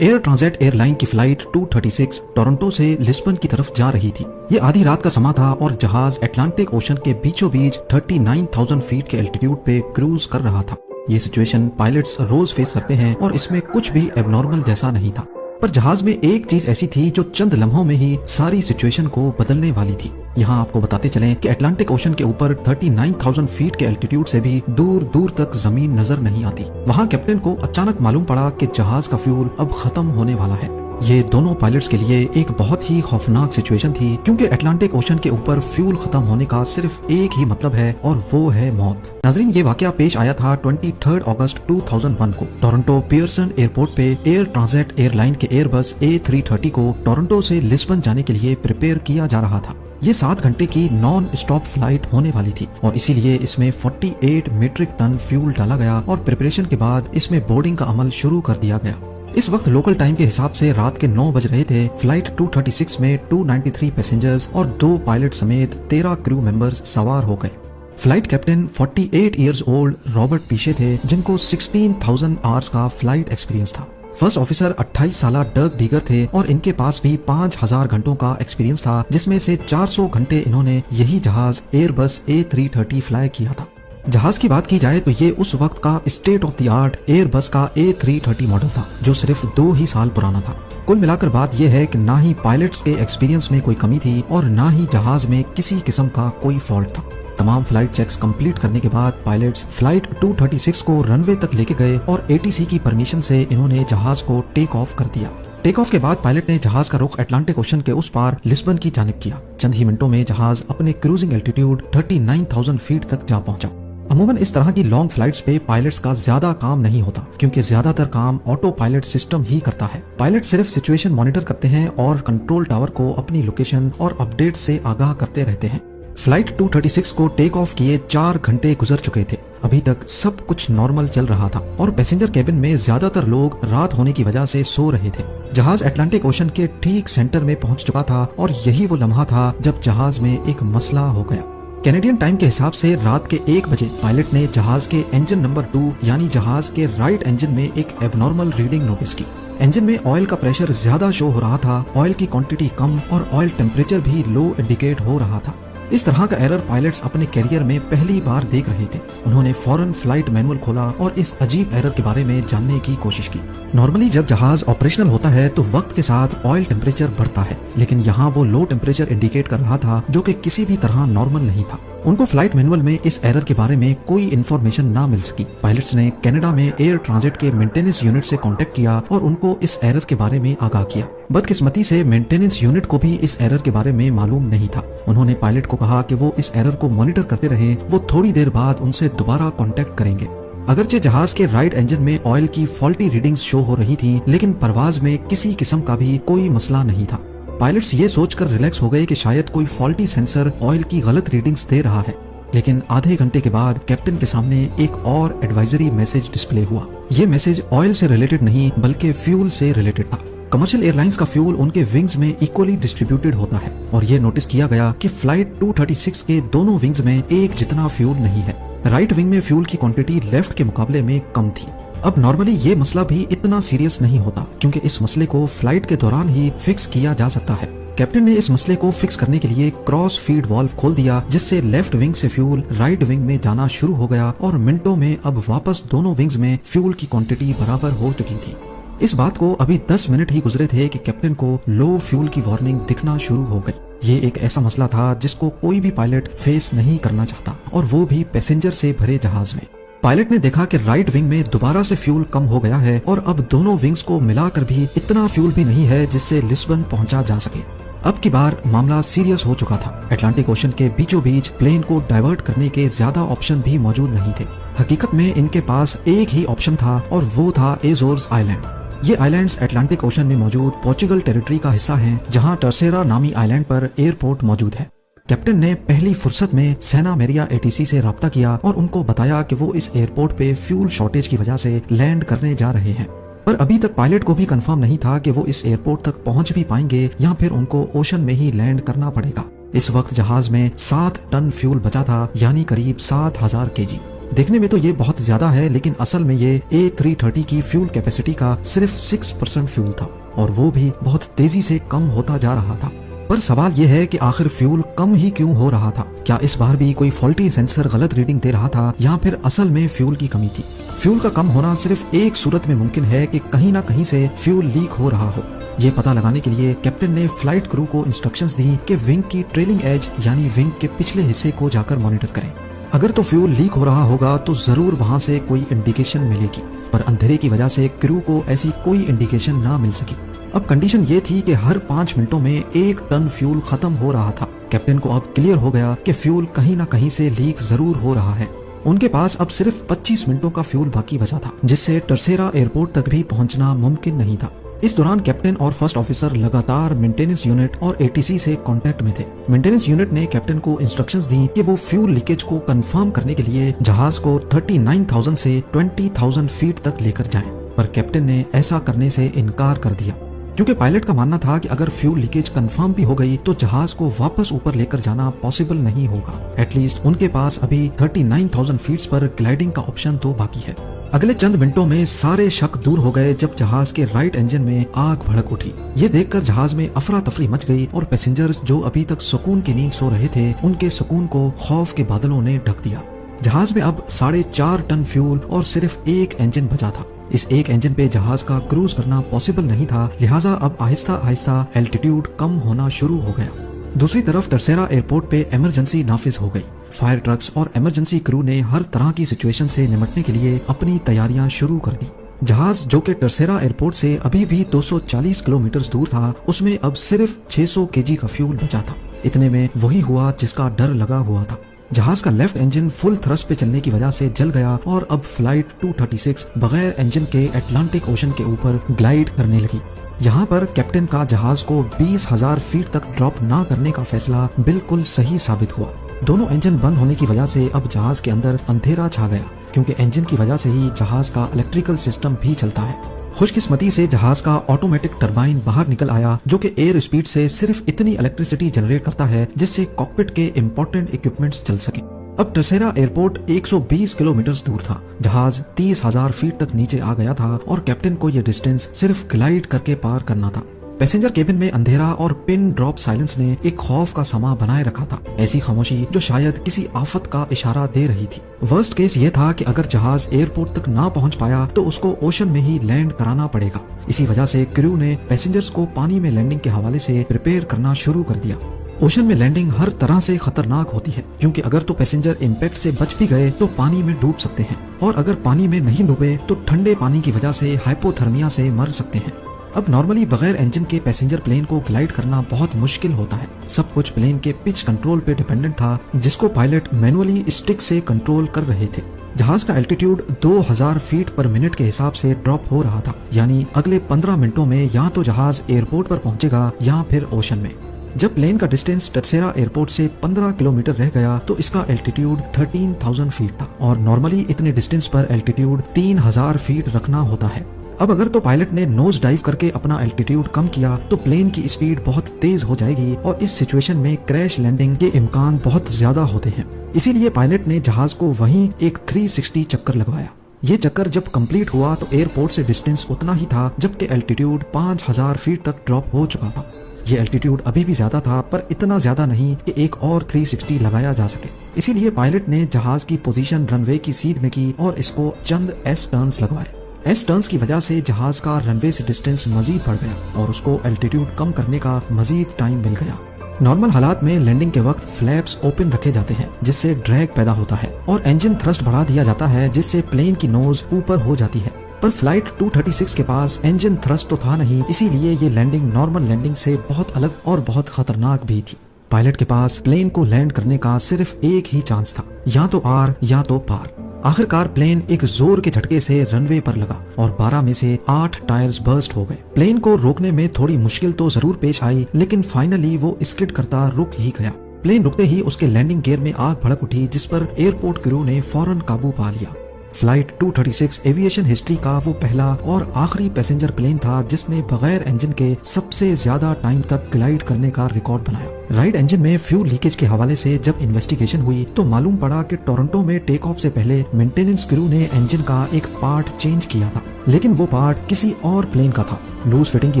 Air transit airline की flight 236 Toronto से Lisbon की तरफ जा रही थी। ये आधी रात का समा था और जहाज अटलांटिक ओशन के बीचों बीच 39,000 फीट के एल्टीट्यूड पे क्रूज कर रहा था। ये सिचुएशन पायलट्स रोज फेस करते हैं और इसमें कुछ भी एबनॉर्मल जैसा नहीं था। पर जहाज में एक चीज ऐसी थी जो चंद लम्हों में ही सारी सिचुएशन को बदलने वाली थी। यहाँ आपको बताते चलें कि अटलांटिक ओशन के ऊपर 39,000 फीट के एल्टीट्यूड से भी दूर दूर तक जमीन नजर नहीं आती। वहाँ कैप्टन को अचानक मालूम पड़ा कि जहाज का फ्यूल अब खत्म होने वाला है। ये दोनों पायलट्स के लिए एक बहुत ही खौफनाक सिचुएशन थी, क्योंकि अटलांटिक ओशन के ऊपर फ्यूल खत्म होने का सिर्फ एक ही मतलब है और वो है मौत। नाजरीन, ये वाकया पेश आया था 23 अगस्त 2001 को टोरंटो पियर्सन एयरपोर्ट पे एयर ट्रांजिट एयरलाइन के एयरबस A330 को टोरंटो से लिस्बन जाने के लिए प्रिपेयर किया जा रहा था। ये 7 घंटे की नॉन स्टॉप फ्लाइट होने वाली थी और इसीलिए इसमें 48 मीट्रिक टन फ्यूल डाला गया और प्रिपरेशन के बाद इसमें बोर्डिंग का अमल शुरू कर दिया गया। इस वक्त लोकल टाइम के हिसाब से रात के 9 बज रहे थे। फ्लाइट 236 में 293 पैसेंजर्स और 2 पायलट समेत 13 क्रू मेंबर्स सवार हो गए। Flight captain 48 years old Robert Piche थे, जिनको 16,000 आवर्स का फ्लाइट एक्सपीरियंस था। फर्स्ट ऑफिसर 28 साला डर्क डीगर थे और इनके पास भी 5,000 घंटों का एक्सपीरियंस था, जिसमें से 400 घंटे इन्होंने यही जहाज एयरबस A330 फ्लाई किया था। जहाज की बात की जाए तो ये उस वक्त का state of the art Airbus का A330 मॉडल था, जो सिर्फ 2 ही साल पुराना था। कुल मिलाकर बात यह है कि ना ही पायलट्स के एक्सपीरियंस में कोई कमी थी और ना ही जहाज में किसी किस्म का कोई फॉल्ट था। तमाम फ्लाइट चेक्स कंप्लीट करने के बाद पायलट्स फ्लाइट 236 को रनवे तक लेके गए और ATC की परमिशन से इन्होंने जहाज को टेक ऑफ कर दिया। टेक ऑफ के बाद पायलट ने जहाज का रुख अटलांटिक ओशन के उस पार लिस्बन की जानिब किया। चंद ही मिनटों में जहाज अपने क्रूजिंग एल्टीट्यूड 39,000 फीट तक जा पहुंचा। अमूमन इस तरह की लॉन्ग फ्लाइट्स पे पायलट्स का ज्यादा काम नहीं होता, क्योंकि ज्यादातर काम ऑटो पायलट सिस्टम ही करता है। पायलट सिर्फ सिचुएशन मॉनिटर करते हैं और कंट्रोल टावर को अपनी लोकेशन और अपडेट से आगाह करते रहते हैं। फ्लाइट 236 को टेक ऑफ किए 4 घंटे गुजर चुके थे। अभी तक सब कुछ नॉर्मल चल रहा था और पैसेंजर केबिन में ज्यादातर लोग रात होने की वजह से सो रहे थे। जहाज अटलांटिक ओशन के ठीक सेंटर में पहुंच चुका था और यही वो लम्हा था जब जहाज में एक मसला हो गया। कैनेडियन टाइम के हिसाब से रात के 1 बजे पायलट ने जहाज के इंजन नंबर 2 यानी जहाज के राइट इंजन में एक एबनॉर्मल रीडिंग नोटिस की। इंजन में ऑयल का प्रेशर ज्यादा शो हो रहा था, ऑयल की क्वांटिटी कम और ऑयल टेम्परेचर भी लो इंडिकेट हो रहा था। इस तरह का एरर पायलट्स अपने कैरियर में पहली बार देख रहे थे। उन्होंने फौरन फ्लाइट मैनुअल खोला और इस अजीब एरर के बारे में जानने की कोशिश की। नॉर्मली जब जहाज ऑपरेशनल होता है तो वक्त के साथ ऑयल टेम्परेचर बढ़ता है, लेकिन यहाँ वो लो टेम्परेचर इंडिकेट कर रहा था, जो कि किसी भी तरह नॉर्मल नहीं था। उनको फ्लाइट मैनुअल में इस एरर के बारे में कोई इन्फॉर्मेशन ना मिल सकी। पायलट्स ने कनाडा में एयर ट्रांजिट के मेंटेनेंस यूनिट से कांटेक्ट किया और उनको इस एरर के बारे में आगाह किया। बदकिस्मती से मेंटेनेंस यूनिट को भी इस एरर के बारे में मालूम नहीं था। उन्होंने पायलट को कहा कि वो इस एरर को मॉनिटर करते रहे, वो थोड़ी देर बाद उनसे दोबारा कांटेक्ट करेंगे। अगरचे जहाज के राइट इंजन में ऑयल की फॉल्टी रीडिंग्स शो हो रही थी, लेकिन परवाज में किसी किस्म का भी कोई मसला नहीं था। पायलट्स ये सोचकर रिलैक्स हो गए कि शायद कोई फॉल्टी सेंसर ऑयल की गलत रीडिंग्स दे रहा है। लेकिन आधे घंटे के बाद कैप्टन के सामने एक और एडवाइजरी मैसेज डिस्प्ले हुआ। ये मैसेज ऑयल से रिलेटेड नहीं बल्कि फ्यूल से रिलेटेड था। कमर्शियल एयरलाइंस का फ्यूल उनके विंग्स में इक्वली डिस्ट्रीब्यूटेड होता है और ये नोटिस किया गया कि फ्लाइट 236 के दोनों विंग्स में एक जितना फ्यूल नहीं है। राइट विंग में फ्यूल की क्वांटिटी लेफ्ट के मुकाबले में कम थी। अब नॉर्मली ये मसला भी इतना सीरियस नहीं होता, क्योंकि इस मसले को फ्लाइट के दौरान ही फिक्स किया जा सकता है। कैप्टन ने इस मसले को फिक्स करने के लिए क्रॉस फीड वाल्व खोल दिया, जिससे लेफ्ट विंग से फ्यूल राइट विंग में जाना शुरू हो गया और मिनटों में अब वापस दोनों विंग्स में फ्यूल की क्वांटिटी बराबर हो चुकी थी। इस बात को अभी 10 मिनट ही गुजरे थे कि कैप्टन को लो फ्यूल की वार्निंग दिखना शुरू हो गई। ये एक ऐसा मसला था जिसको कोई भी पायलट फेस नहीं करना चाहता, और वो भी पैसेंजर से भरे जहाज में। पायलट ने देखा कि राइट विंग में दोबारा से फ्यूल कम हो गया है और अब दोनों विंग्स को मिलाकर भी इतना फ्यूल भी नहीं है जिससे लिस्बन पहुंचा जा सके। अब की बार मामला सीरियस हो चुका था। अटलांटिक ओशन के बीचों बीच प्लेन को डाइवर्ट करने के ज्यादा ऑप्शन भी मौजूद नहीं थे। हकीकत में इनके पास एक ही ऑप्शन था और वो था एजोर्स आइलैंड। ये आइलैंड्स अटलांटिक ओशन में मौजूद पोर्चुगल टेरिटरी का हिस्सा हैं, जहां टर्सेरा नामी आइलैंड पर एयरपोर्ट मौजूद है। कैप्टन ने पहली फुर्सत में सेना मेरिया ATC से राब्ता किया और उनको बताया कि वो इस एयरपोर्ट पे फ्यूल शॉर्टेज की वजह से लैंड करने जा रहे हैं। पर अभी तक पायलट को भी कंफर्म नहीं था कि वो इस एयरपोर्ट तक पहुंच भी पाएंगे या फिर उनको ओशन में ही लैंड करना पड़ेगा। इस वक्त जहाज में 7 टन फ्यूल बचा था, यानी करीब 7,000 kg। देखने में तो ये बहुत ज्यादा है, लेकिन असल में ये A330 की फ्यूल कैपेसिटी का सिर्फ 6% फ्यूल था और वो भी बहुत तेजी से कम होता जा रहा था। पर सवाल ये है कि आखिर फ्यूल कम ही क्यों हो रहा था? क्या इस बार भी कोई फॉल्टी सेंसर गलत रीडिंग दे रहा था या फिर असल में फ्यूल की कमी थी? फ्यूल का कम होना सिर्फ एक सूरत में मुमकिन है कि कहीं ना कहीं से फ्यूल लीक हो रहा हो। ये पता लगाने के लिए कैप्टन ने फ्लाइट क्रू को इंस्ट्रक्शंस दी कि विंग की ट्रेलिंग एज यानी विंग के पिछले हिस्से को जाकर मॉनिटर करें। अगर तो फ्यूल लीक हो रहा होगा तो जरूर वहां से कोई इंडिकेशन मिलेगी, पर अंधेरे की वजह से क्रू को ऐसी कोई इंडिकेशन ना मिल सकी। अब कंडीशन ये थी कि हर 5 मिनटों में 1 टन फ्यूल खत्म हो रहा था। कैप्टन को अब क्लियर हो गया कि फ्यूल कहीं ना कहीं से लीक जरूर हो रहा है। उनके पास अब सिर्फ 25 मिनटों का फ्यूल बाकी बचा था, जिससे टर्सेरा एयरपोर्ट तक भी पहुंचना मुमकिन नहीं था। इस दौरान कैप्टन और फर्स्ट ऑफिसर लगातार मेंटेनेंस यूनिट और ATC से कांटेक्ट में थे। मेंटेनेंस यूनिट ने कैप्टन को इंस्ट्रक्शंस दी कि वो फ्यूल लीकेज को कंफर्म करने के लिए जहाज को 39,000 से 20,000 फीट तक लेकर जाएं, पर कैप्टन ने ऐसा करने से इनकार कर दिया, क्योंकि पायलट का मानना था कि अगर फ्यूल लीकेज कंफर्म भी हो गई तो जहाज को वापस ऊपर लेकर जाना पॉसिबल नहीं होगा। एटलीस्ट उनके पास अभी 39,000 फीट पर ग्लाइडिंग का ऑप्शन तो बाकी है। अगले चंद मिनटों में सारे शक दूर हो गए जब जहाज के राइट इंजन में आग भड़क उठी। ये देखकर जहाज में अफरा तफरी मच गई और पैसेंजर्स जो अभी तक सुकून की नींद सो रहे थे, उनके सुकून को खौफ के बादलों ने ढक दिया। जहाज में अब 4.5 टन फ्यूल और सिर्फ एक इंजन बचा था। इस एक इंजन पे जहाज का क्रूज करना पॉसिबल नहीं था, लिहाजा अब आहिस्ता आहिस्ता एल्टीट्यूड कम होना शुरू हो गया। दूसरी तरफ टर्सेरा एयरपोर्ट पे इमरजेंसी नाफिज हो गई। फायर ट्रक्स और इमरजेंसी क्रू ने हर तरह की सिचुएशन से निपटने के लिए अपनी तैयारियां शुरू कर दी। जहाज जो कि टर्सेरा एयरपोर्ट से अभी भी 240 किलोमीटर दूर था, उसमें अब सिर्फ 600 kg का फ्यूल बचा था। इतने में वही हुआ जिसका डर लगा हुआ था। जहाज का लेफ्ट इंजन फुल थ्रस्ट पे चलने की वजह से जल गया और अब फ्लाइट 236 बगैर इंजन के अटलांटिक ओशन के ऊपर ग्लाइड करने लगी। यहाँ पर कैप्टन का जहाज को 20,000 फीट तक ड्रॉप ना करने का फैसला बिल्कुल सही साबित हुआ। दोनों इंजन बंद होने की वजह से अब जहाज के अंदर अंधेरा छा गया, क्योंकि इंजन की वजह से ही जहाज का इलेक्ट्रिकल सिस्टम भी चलता है। खुशकिस्मती से जहाज का ऑटोमेटिक टरबाइन बाहर निकल आया, जो कि एयर स्पीड से सिर्फ इतनी इलेक्ट्रिसिटी जनरेट करता है जिससे कॉकपिट के इम्पोर्टेंट इक्विपमेंट्स चल सके। अब टर्सेरा एयरपोर्ट 120 किलोमीटर दूर था। जहाज 30,000 फीट तक नीचे आ गया था और कैप्टन को यह डिस्टेंस सिर्फ ग्लाइड करके पार करना था। पैसेंजर केबिन में अंधेरा और पिन ड्रॉप साइलेंस ने एक खौफ का समा बनाए रखा था, ऐसी खामोशी जो शायद किसी आफत का इशारा दे रही थी। वर्स्ट केस ये था कि अगर जहाज एयरपोर्ट तक ना पहुंच पाया तो उसको ओशन में ही लैंड कराना पड़ेगा। इसी वजह से क्रू ने पैसेंजर्स को पानी में लैंडिंग के हवाले से प्रिपेयर करना शुरू कर दिया। ओशन में लैंडिंग हर तरह से खतरनाक होती है, क्योंकि अगर तो पैसेंजर इम्पैक्ट से बच भी गए तो पानी में डूब सकते हैं, और अगर पानी में नहीं डूबे तो ठंडे पानी की वजह से हाइपोथर्मिया से मर सकते हैं। अब नॉर्मली बगैर इंजन के पैसेंजर प्लेन को ग्लाइड करना बहुत मुश्किल होता है। सब कुछ प्लेन के पिच कंट्रोल पे डिपेंडेंट था, जिसको पायलट मैनुअली स्टिक से कंट्रोल कर रहे थे। जहाज का एल्टीट्यूड 2000 फीट पर मिनट के हिसाब से ड्रॉप हो रहा था, यानी अगले 15 मिनटों में या तो जहाज एयरपोर्ट पर पहुंचेगा या फिर ओशन में। जब प्लेन का डिस्टेंस टर्सेरा एयरपोर्ट से 15 किलोमीटर रह गया तो इसका एल्टीट्यूड 13,000 फीट था, और नॉर्मली इतने डिस्टेंस पर एल्टीट्यूड 3000 फीट रखना होता है। अब अगर तो पायलट ने नोज डाइव करके अपना एल्टीट्यूड कम किया तो प्लेन की स्पीड बहुत तेज हो जाएगी और इस सिचुएशन में क्रैश लैंडिंग के इम्कान बहुत ज्यादा होते हैं। इसीलिए पायलट ने जहाज को वहीं एक 360 चक्कर लगवाया। ये चक्कर जब कंप्लीट हुआ तो एयरपोर्ट से डिस्टेंस उतना ही था, जबकि एल्टीट्यूड 5000 फीट तक ड्रॉप हो चुका था। ये एल्टीट्यूड अभी भी ज्यादा था, पर इतना ज्यादा नहीं कि एक और 360 लगाया जा सके। इसीलिए पायलट ने जहाज की पोजीशन रनवे की सीध में की और इसको चंद एस टर्न्स लगवाए। एस टर्न्स की वजह से जहाज का रनवे से डिस्टेंस मजीद बढ़ गया और उसको एल्टीट्यूड कम करने का मजीद टाइम मिल गया। नॉर्मल हालात में लैंडिंग के वक्त फ्लैप्स ओपन रखे जाते हैं, जिससे ड्रैग पैदा होता है, और इंजन थ्रस्ट बढ़ा दिया जाता है, जिससे प्लेन की नोज ऊपर हो जाती है। पर फ्लाइट 236 के पास इंजन थ्रस्ट तो था नहीं, इसीलिए ये लैंडिंग नॉर्मल लैंडिंग से बहुत अलग और बहुत खतरनाक भी थी। पायलट के पास प्लेन को लैंड करने का सिर्फ एक ही चांस था, या तो आर या तो पार। आखिरकार प्लेन एक जोर के झटके से रनवे पर लगा और 12 में से 8 टायर्स बर्स्ट हो गए। प्लेन को रोकने में थोड़ी मुश्किल तो जरूर पेश आई, लेकिन फाइनली वो स्किड करता रुक ही गया। प्लेन रुकते ही उसके लैंडिंग गियर में आग भड़क उठी, जिस पर एयरपोर्ट क्रू ने फौरन काबू पा लिया। फ्लाइट 236 एविएशन हिस्ट्री का वो पहला और आखिरी पैसेंजर प्लेन था जिसने बगैर इंजन के सबसे ज्यादा टाइम तक ग्लाइड करने का रिकॉर्ड बनाया। राइट इंजन में फ्यूल लीकेज के हवाले से जब इन्वेस्टिगेशन हुई तो मालूम पड़ा कि टोरंटो में टेक ऑफ से पहले मेंटेनेंस क्रू ने इंजन का एक पार्ट चेंज किया था, लेकिन वो पार्ट किसी और प्लेन का था। लूज फिटिंग की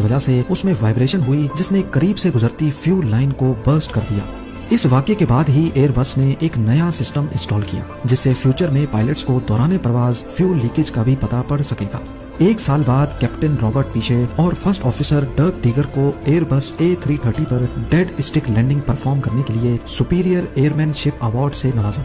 वजह से उसमें वाइब्रेशन हुई जिसने करीब से गुजरती फ्यूल लाइन को बर्स्ट कर दिया। इस वाक़े के बाद ही एयरबस ने एक नया सिस्टम इंस्टॉल किया जिससे फ्यूचर में पायलट्स को दौरान परवाज फ्यूल लीकेज का भी पता पड़ सकेगा। 1 साल बाद कैप्टन रॉबर्ट पीशे और फर्स्ट ऑफिसर डर्क टीगर को एयरबस A330 पर डेड स्टिक लैंडिंग परफॉर्म करने के लिए सुपीरियर एयरमैनशिप अवार्ड से नवाजा।